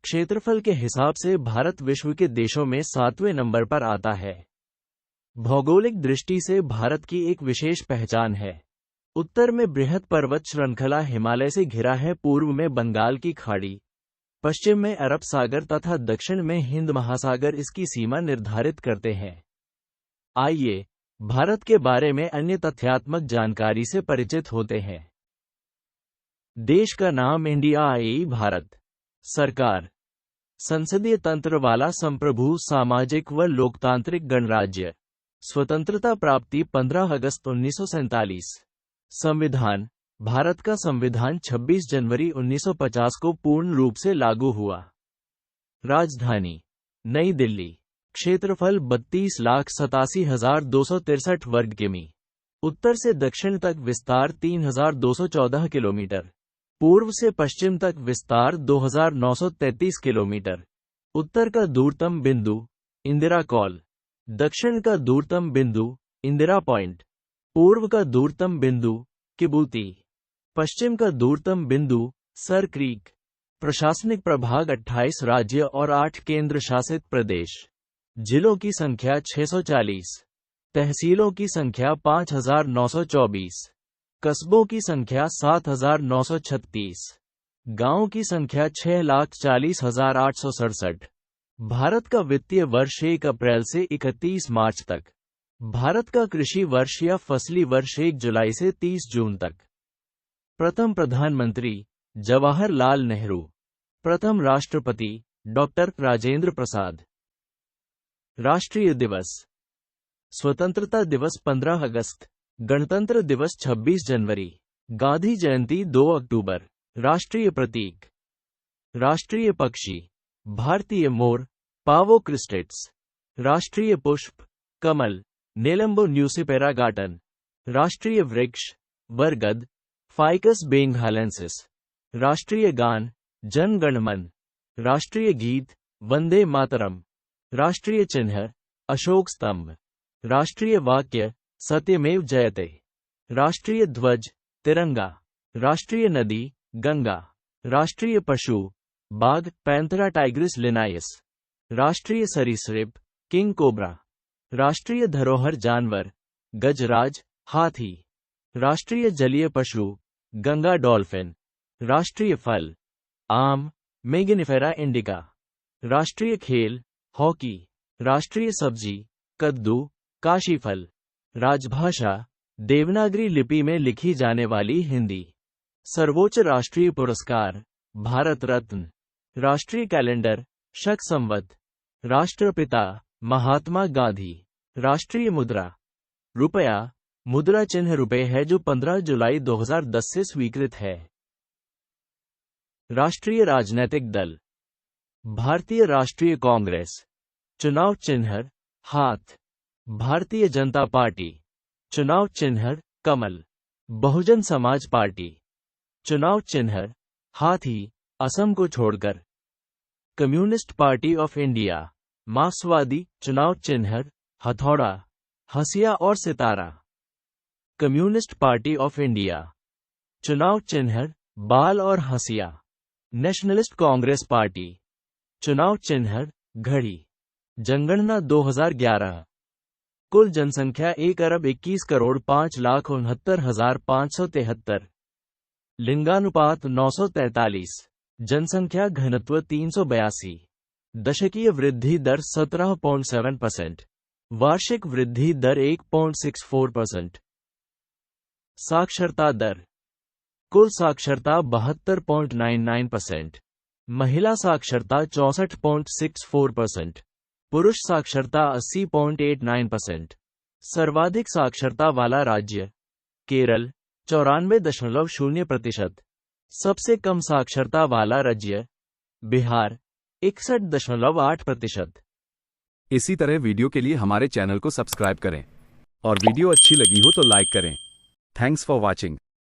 क्षेत्रफल के हिसाब से भारत विश्व के देशों में 7वें नंबर पर आता है। भौगोलिक दृष्टि से भारत की एक विशेष पहचान है। उत्तर में बृहद पर्वत श्रृंखला हिमालय से घिरा है, पूर्व में बंगाल की खाड़ी, पश्चिम में अरब सागर तथा दक्षिण में हिंद महासागर इसकी सीमा निर्धारित करते हैं। आइए भारत के बारे में अन्य तथ्यात्मक जानकारी से परिचित होते हैं। देश का नाम इंडिया आई भारत। सरकार संसदीय तंत्र वाला संप्रभु सामाजिक व लोकतांत्रिक गणराज्य। स्वतंत्रता प्राप्ति 15 अगस्त 1947। संविधान भारत का संविधान 26 जनवरी 1950 को पूर्ण रूप से लागू हुआ। राजधानी नई दिल्ली। क्षेत्रफल 32,87,263 वर्ग किमी। उत्तर से दक्षिण तक विस्तार 3,214 किलोमीटर। पूर्व से पश्चिम तक विस्तार 2,933 किलोमीटर। उत्तर का दूरतम बिंदु इंदिरा कॉल। दक्षिण का दूरतम बिंदु इंदिरा पॉइंट। पूर्व का दूरतम बिंदु किबूती। पश्चिम का दूरतम बिंदु सर क्रीक। प्रशासनिक प्रभाग 28 राज्य और 8 केंद्र शासित प्रदेश। जिलों की संख्या 640। तहसीलों की संख्या 5,924। कस्बों की संख्या 7,936। गांवों की संख्या 6,40,867। भारत का वित्तीय वर्ष 1 अप्रैल से 31 मार्च तक। भारत का कृषि वर्ष या फसली वर्ष 1 जुलाई से 30 जून तक। प्रथम प्रधानमंत्री जवाहरलाल नेहरू। प्रथम राष्ट्रपति डॉक्टर राजेंद्र प्रसाद। राष्ट्रीय दिवस। स्वतंत्रता दिवस 15 अगस्त। गणतंत्र दिवस 26 जनवरी। गांधी जयंती 2 अक्टूबर। राष्ट्रीय प्रतीक। राष्ट्रीय पक्षी भारतीय मोर पावो क्रिस्टेट्स। राष्ट्रीय पुष्प कमल नेलंबो न्यूसिपेरा गाटन। राष्ट्रीय वृक्ष बरगद फाइकस बेंगालेंसिस। राष्ट्रीय गान जन गण मन। राष्ट्रीय गीत वंदे मातरम। राष्ट्रीय चिन्ह अशोक स्तंभ। राष्ट्रीय वाक्य सत्यमेव जयते। राष्ट्रीय ध्वज तिरंगा। राष्ट्रीय नदी गंगा। राष्ट्रीय पशु बाघ पैंथरा टाइग्रिस लिनायस। राष्ट्रीय सरीसृप किंग कोबरा। राष्ट्रीय धरोहर जानवर गजराज हाथी। राष्ट्रीय जलीय पशु गंगा डॉल्फिन। राष्ट्रीय फल आम मेगिनिफेरा इंडिका। राष्ट्रीय खेल हॉकी। राष्ट्रीय सब्जी कद्दू काशीफल। राजभाषा देवनागरी लिपि में लिखी जाने वाली हिंदी। सर्वोच्च राष्ट्रीय पुरस्कार भारत रत्न। राष्ट्रीय कैलेंडर शक संवत। राष्ट्रपिता महात्मा गांधी। राष्ट्रीय मुद्रा रुपया। मुद्रा चिन्ह रुपये है जो 15 जुलाई 2010 से स्वीकृत है। राष्ट्रीय राजनैतिक दल भारतीय राष्ट्रीय कांग्रेस। चुनाव चिन्ह हाथ। भारतीय जनता पार्टी। चुनाव चिन्ह कमल। बहुजन समाज पार्टी। चुनाव चिन्ह हाथी असम को छोड़कर। कम्युनिस्ट पार्टी ऑफ इंडिया मार्क्सवादी। चुनाव चिन्ह हथौड़ा हंसिया और सितारा। Communist Party of India. चुनाव चिन्ह बाल और हंसिया। Nationalist Congress Party. चुनाव चिन्ह घड़ी। जनगणना 2011। कुल जनसंख्या 1,21,05,69,573। लिंगानुपात 943। जनसंख्या घनत्व 382। दशकीय वृद्धि दर 17.7%। वार्षिक वृद्धि दर 1.64%। साक्षरता दर कुल साक्षरता 72.99%। महिला साक्षरता 64.64%। पुरुष साक्षरता 80.89%। सर्वाधिक साक्षरता वाला राज्य केरल 94.0%। सबसे कम साक्षरता वाला राज्य बिहार 61.8%। इसी तरह वीडियो के लिए हमारे चैनल को सब्सक्राइब करें और वीडियो अच्छी लगी हो तो लाइक करें। Thanks for watching.